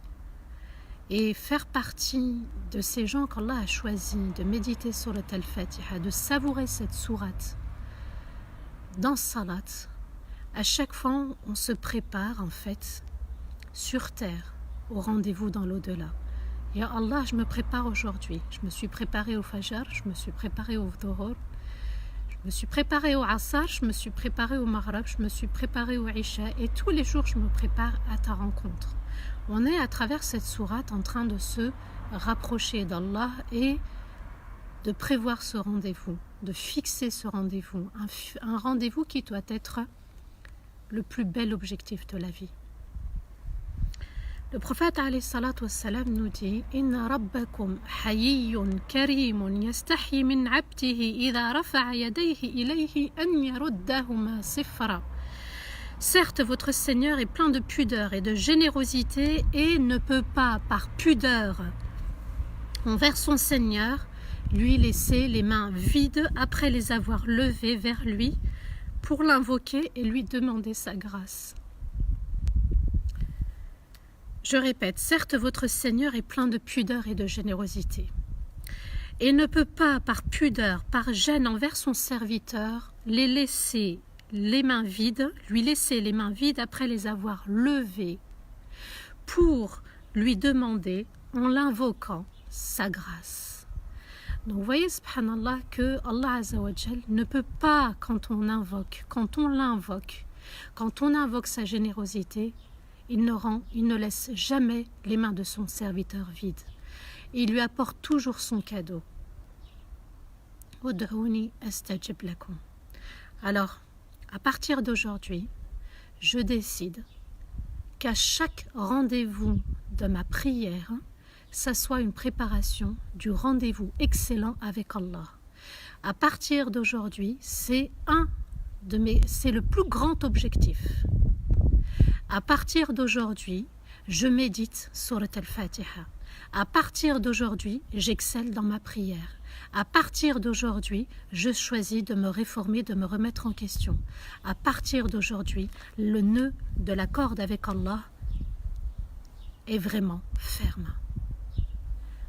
Et faire partie de ces gens qu'Allah a choisi de méditer sur le Al-Fatiha, de savourer cette sourate dans Salat, à chaque fois on se prépare en fait sur terre au rendez-vous dans l'au-delà. Ya Allah, je me prépare aujourd'hui. Je me suis préparée au Fajr, je me suis préparée au Dhuhr, je me suis préparée au Asr, je me suis préparée au Maghrib, je me suis préparée au Isha et tous les jours je me prépare à ta rencontre. On est à travers cette sourate en train de se rapprocher d'Allah et de prévoir ce rendez-vous, de fixer ce rendez-vous, un rendez-vous qui doit être le plus bel objectif de la vie. Le prophète alayhi salatu wassalam nous dit Inna rabbakum hayyun karimun yastahi min abdihi idha rafa'a yadayhi ilayhi an yaruddahuma sifra. Certes, votre Seigneur est plein de pudeur et de générosité et ne peut pas, par pudeur envers son Seigneur, lui laisser les mains vides après les avoir levées vers lui pour l'invoquer et lui demander sa grâce. Je répète, certes, votre Seigneur est plein de pudeur et de générosité et ne peut pas, par pudeur, par gêne envers son serviteur, lui laisser les mains vides après les avoir levées pour lui demander, en l'invoquant, sa grâce. Donc vous voyez, subhanallah, que Allah Azza wa Jal ne peut pas, quand on l'invoque, quand on invoque sa générosité, il ne laisse jamais les mains de son serviteur vides. Il lui apporte toujours son cadeau. Ud'ouni astajib lakum. Alors, à partir d'aujourd'hui, je décide qu'à chaque rendez-vous de ma prière, ça soit une préparation du rendez-vous excellent avec Allah. À partir d'aujourd'hui, c'est le plus grand objectif. À partir d'aujourd'hui, je médite Surat al-Fatiha. À partir d'aujourd'hui, j'excelle dans ma prière. À partir d'aujourd'hui, je choisis de me réformer, de me remettre en question. À partir d'aujourd'hui, le nœud de la corde avec Allah est vraiment ferme.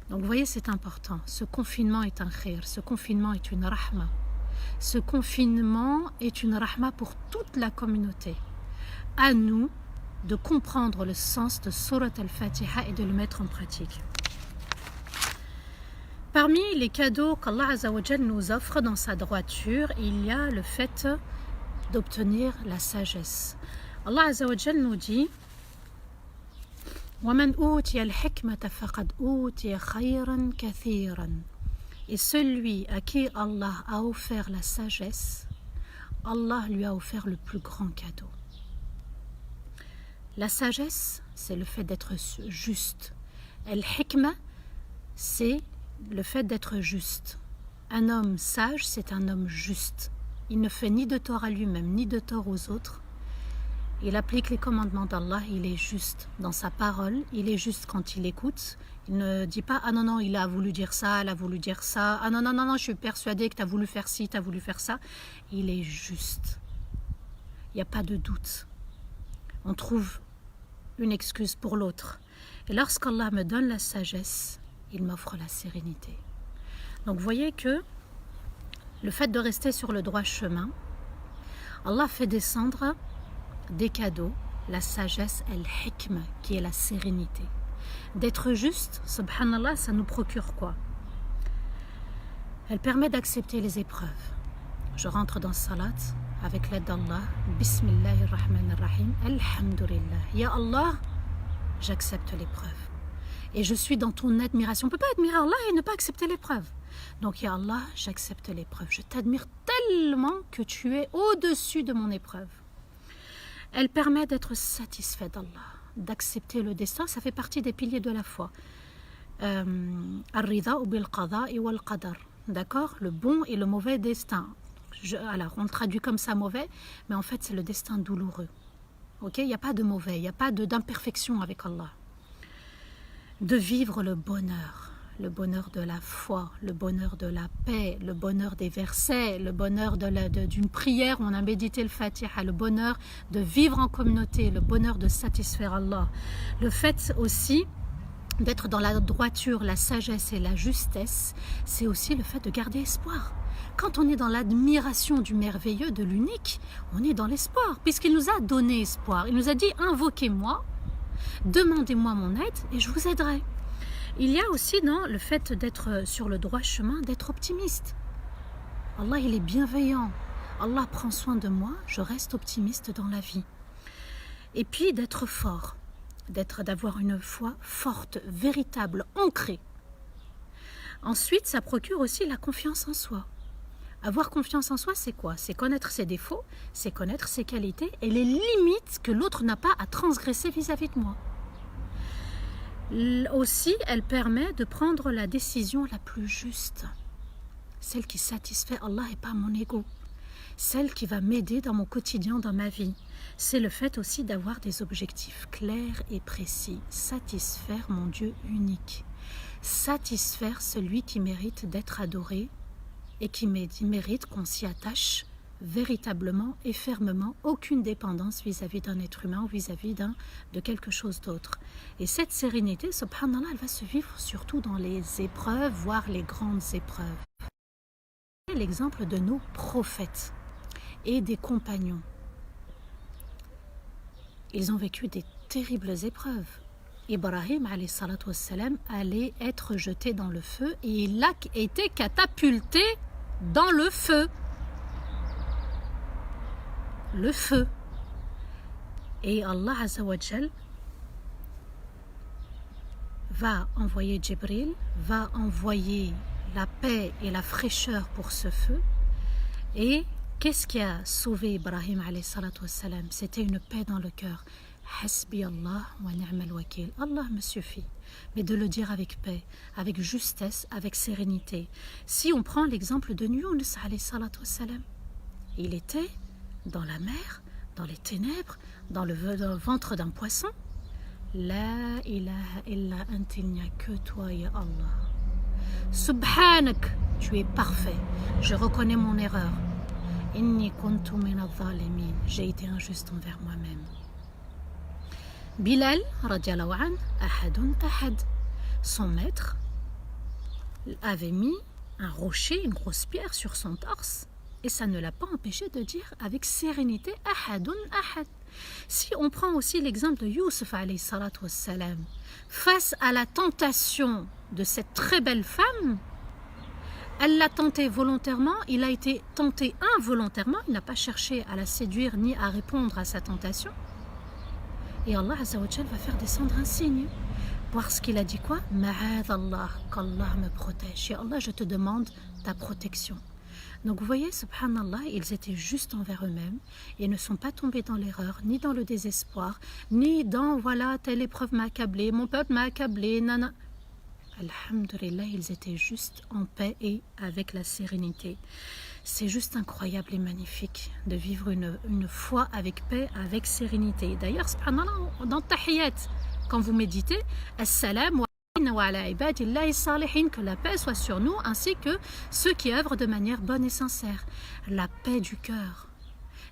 Donc vous voyez, c'est important. Ce confinement est un khair, ce confinement est une rahma. Ce confinement est une rahma pour toute la communauté. À nous de comprendre le sens de Surat al-Fatiha et de le mettre en pratique. Parmi les cadeaux qu'Allah Azza wa Jal nous offre dans sa droiture, il y a le fait d'obtenir la sagesse. Allah Azza wa Jal nous dit وَمَنْ أُوتِيَ الْحِكْمَةَ فَقَدْ أُوتِيَ خَيْرًا كَثِيرًا. Et celui à qui Allah a offert la sagesse, Allah lui a offert le plus grand cadeau. La sagesse, c'est le fait d'être juste. Al-hikma, c'est le fait d'être juste. Un homme sage, c'est un homme juste. Il ne fait ni de tort à lui-même, ni de tort aux autres. Il applique les commandements d'Allah, il est juste dans sa parole, il est juste quand il écoute. Il ne dit pas « Ah non, non, il a voulu dire ça, elle a voulu dire ça. Ah non, non, non, non, je suis persuadé que tu as voulu faire ci, tu as voulu faire ça. » Il est juste. Il n'y a pas de doute. On trouve une excuse pour l'autre. Et lorsqu'Allah me donne la sagesse, il m'offre la sérénité. Donc vous voyez que le fait de rester sur le droit chemin, Allah fait descendre des cadeaux, la sagesse, al-hikma, qui est la sérénité. D'être juste, subhanallah, ça nous procure quoi? Elle permet d'accepter les épreuves. Je rentre dans salat avec l'aide d'Allah. Bismillahirrahmanirrahim. Alhamdulillah. Ya Allah, j'accepte l'épreuve. Et je suis dans ton admiration. On ne peut pas admirer Allah et ne pas accepter l'épreuve. Donc, Ya Allah, j'accepte l'épreuve. Je t'admire tellement que tu es au-dessus de mon épreuve. Elle permet d'être satisfait d'Allah, d'accepter le destin. Ça fait partie des piliers de la foi. Ar-rida bil qada wal qadar. D'accord? Le bon et le mauvais destin. Alors, on le traduit comme ça mauvais, mais en fait, c'est le destin douloureux. Ok? Il n'y a pas de mauvais, il n'y a pas d'imperfection avec Allah. De vivre le bonheur de la foi, le bonheur de la paix, le bonheur des versets, le bonheur d'une prière où on a médité le Fatiha, le bonheur de vivre en communauté, le bonheur de satisfaire Allah. Le fait aussi d'être dans la droiture, la sagesse et la justesse, c'est aussi le fait de garder espoir. Quand on est dans l'admiration du merveilleux, de l'unique, on est dans l'espoir, puisqu'il nous a donné espoir. Il nous a dit, invoquez-moi, demandez-moi mon aide et je vous aiderai. Il y a aussi dans le fait d'être sur le droit chemin, d'être optimiste. Allah, il est bienveillant. Allah prend soin de moi, je reste optimiste dans la vie. Et puis d'être fort, d'avoir une foi forte, véritable, ancrée. Ensuite, ça procure aussi la confiance en soi. Avoir confiance en soi, c'est quoi? C'est connaître ses défauts, c'est connaître ses qualités et les limites que l'autre n'a pas à transgresser vis-à-vis de moi. Aussi, elle permet de prendre la décision la plus juste, celle qui satisfait Allah et pas mon ego. celle qui va m'aider dans mon quotidien, dans ma vie. C'est le fait aussi d'avoir des objectifs clairs et précis. Satisfaire mon Dieu unique. Satisfaire celui qui mérite d'être adoré et qui mérite qu'on s'y attache véritablement et fermement, aucune dépendance vis-à-vis d'un être humain ou vis-à-vis de quelque chose d'autre. Et cette sérénité, subhanallah, elle va se vivre surtout dans les épreuves, voire les grandes épreuves. L'exemple de nos prophètes et des compagnons. Ils ont vécu des terribles épreuves. Ibrahim alayhi salatu wassalam allait être jeté dans le feu et il a été catapulté dans le feu. Le feu. Et Allah Azza wa Jal va envoyer Jibril, va envoyer la paix et la fraîcheur pour ce feu. Et qu'est-ce qui a sauvé Ibrahim alayhi salatu wassalam? C'était une paix dans le cœur. Hasbi Allah wa ni'mal wakil. Allah me suffit. Mais de le dire avec paix, avec justesse, avec sérénité. Si on prend l'exemple de Yunus alayhi salatu wassalam, il était dans la mer, dans les ténèbres, dans le ventre d'un poisson. La ilaha illa anta, il n'y a que toi, ya Allah. Subhanak, tu es parfait. Je reconnais mon erreur. Inni kuntu min adh-dhalimin. J'ai été injuste envers moi-même. Bilal, radiallahu an, ahadun ahad. Son maître avait mis un rocher, une grosse pierre sur son torse. Et ça ne l'a pas empêché de dire avec sérénité ahadun ahad. Si on prend aussi l'exemple de Youssef alayhi salatu wassalam, face à la tentation de cette très belle femme, elle l'a tenté volontairement, il a été tenté involontairement, il n'a pas cherché à la séduire ni à répondre à sa tentation. Et Allah Azza wa Jal va faire descendre un signe. Parce qu'il a dit quoi? Ma'adallah, qu'Allah me protège. Ya Allah, je te demande ta protection. Donc vous voyez, subhanallah, ils étaient justes envers eux-mêmes et ne sont pas tombés dans l'erreur, ni dans le désespoir, ni dans, voilà, telle épreuve m'a accablé, mon peuple m'a accablé, nana. Alhamdulillah, ils étaient juste en paix et avec la sérénité. C'est juste incroyable et magnifique de vivre une foi avec paix, avec sérénité. D'ailleurs, subhanallah, dans Tahiyyat, quand vous méditez, As-salam wa ala ibadillahi salihin, que la paix soit sur nous ainsi que ceux qui œuvrent de manière bonne et sincère. La paix du cœur,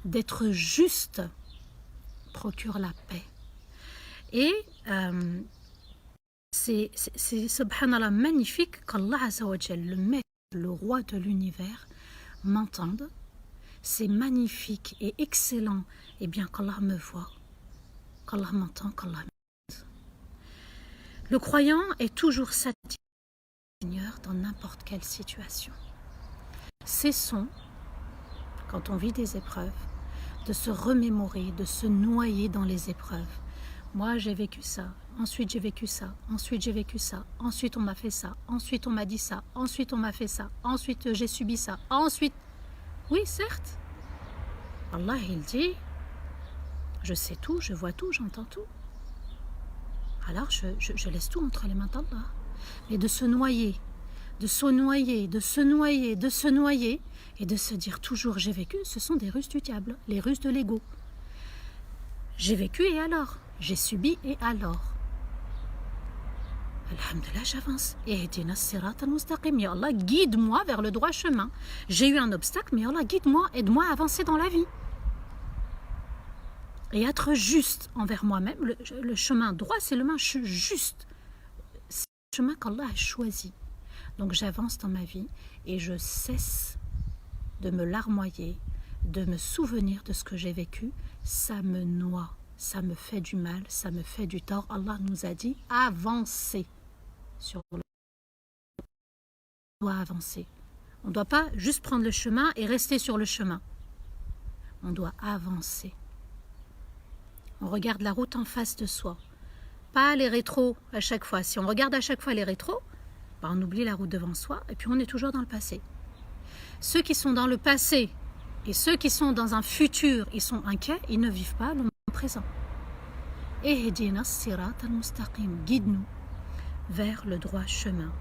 d'être juste, procure la paix. Et c'est subhanallah magnifique qu'Allah Azza wa Jal, le maître, le roi de l'univers, m'entende. C'est magnifique et excellent, et bien qu'Allah me voit, qu'Allah m'entend, qu'Allah m'entende. Le croyant est toujours satisfait du Seigneur dans n'importe quelle situation. Cessons, quand on vit des épreuves, de se remémorer, de se noyer dans les épreuves. Moi, j'ai vécu ça, ensuite j'ai vécu ça, ensuite j'ai vécu ça, ensuite on m'a fait ça, ensuite on m'a dit ça, ensuite on m'a fait ça, ensuite j'ai subi ça, ensuite... Oui, certes. Allah, il dit, je sais tout, je vois tout, j'entends tout. Alors je laisse tout entre les mains d'Allah. Mais de se noyer, de se noyer, de se noyer, de se noyer, et de se dire toujours j'ai vécu, ce sont des ruses du diable, les ruses de l'ego. J'ai vécu et alors? J'ai subi et alors? Alhamdulillah, j'avance. Ihdina as-sirata al-mustaqim. Ya Allah, guide-moi vers le droit chemin. J'ai eu un obstacle, mais Allah, guide-moi, aide-moi à avancer dans la vie. Et être juste envers moi-même. Le chemin droit, c'est le chemin juste. C'est le chemin qu'Allah a choisi. Donc j'avance dans ma vie et je cesse de me larmoyer, de me souvenir de ce que j'ai vécu. Ça me noie, ça me fait du mal, ça me fait du tort. Allah nous a dit avancez sur le... On doit avancer. On ne doit pas juste prendre le chemin et rester sur le chemin. On doit avancer. On regarde la route en face de soi. Pas les rétros à chaque fois. Si on regarde à chaque fois les rétros, ben on oublie la route devant soi et puis on est toujours dans le passé. Ceux qui sont dans le passé et ceux qui sont dans un futur, ils sont inquiets, ils ne vivent pas le moment présent. Ihdina as-sirata al-mustaqim, guide-nous vers le droit chemin.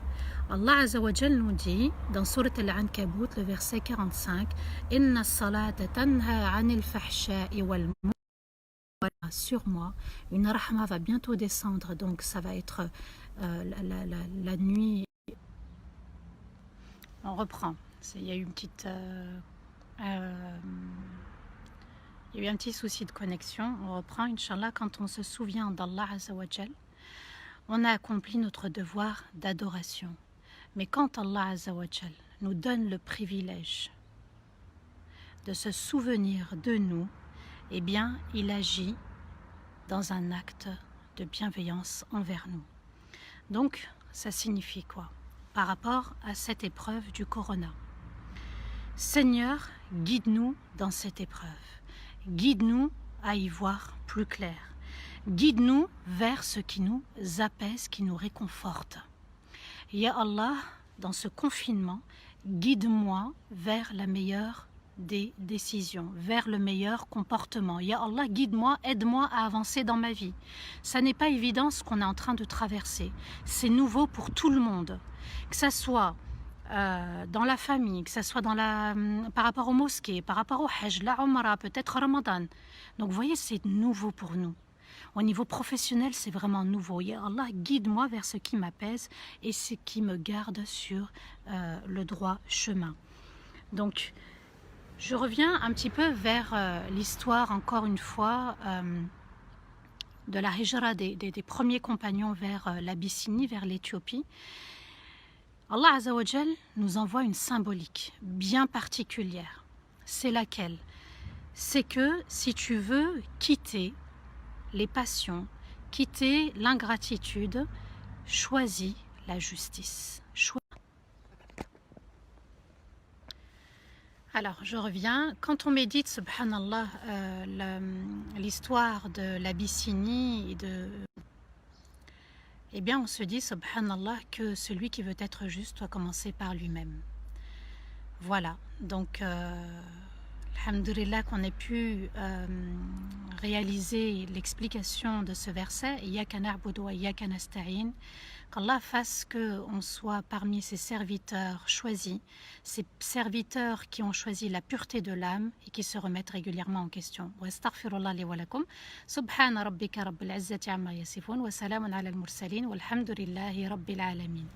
Allah Azza wa Jal nous dit dans Surat Al-Ankabut, le verset 45, Inna as-salata tanha 'anil fahsha'i wal munkar. Sur moi, une rahma va bientôt descendre, donc ça va être la nuit. On reprend. Il y a eu une petite, il y a eu un petit souci de connexion. On reprend, Inch'Allah, quand on se souvient d'Allah Azza wa Jal, on a accompli notre devoir d'adoration. Mais quand Allah Azza wa Jal nous donne le privilège de se souvenir de nous, eh bien, il agit dans un acte de bienveillance envers nous. Donc, ça signifie quoi par rapport à cette épreuve du corona? Seigneur, guide-nous dans cette épreuve. Guide-nous à y voir plus clair. Guide-nous vers ce qui nous apaise, qui nous réconforte. Ya Allah, dans ce confinement, guide-moi vers la meilleure des décisions, vers le meilleur comportement. Ya Allah, guide-moi, aide-moi à avancer dans ma vie. Ça n'est pas évident ce qu'on est en train de traverser. C'est nouveau pour tout le monde. Que ça soit dans la famille, que ça soit par rapport aux mosquées, par rapport au Hajj, la Umrah, peut-être Ramadan. Donc vous voyez, c'est nouveau pour nous. Au niveau professionnel, c'est vraiment nouveau. Ya Allah, guide-moi vers ce qui m'apaise et ce qui me garde sur le droit chemin. Donc, je reviens un petit peu vers l'histoire, encore une fois, de la hijra des premiers compagnons vers l'Abyssinie, vers l'Éthiopie. Allah Azza wa Jal nous envoie une symbolique bien particulière. C'est laquelle? C'est que si tu veux quitter les passions, quitter l'ingratitude, choisis la justice. Alors, je reviens. Quand on médite, subhanallah, l'histoire de l'Abyssinie, eh bien, on se dit, subhanallah, que celui qui veut être juste doit commencer par lui-même. Voilà. Donc, alhamdulillah qu'on ait pu réaliser l'explication de ce verset, Iyyaka na'budu wa iyyaka nasta'in, qu'Allah fasse qu'on soit parmi ses serviteurs choisis, ces serviteurs qui ont choisi la pureté de l'âme et qui se remettent régulièrement en question. Wa astaghfirullah li wa lakum, subhana rabbika rabbil izzati amma yasifun, wa salamun ala al-mursalin, walhamdulillahi rabbil alamin.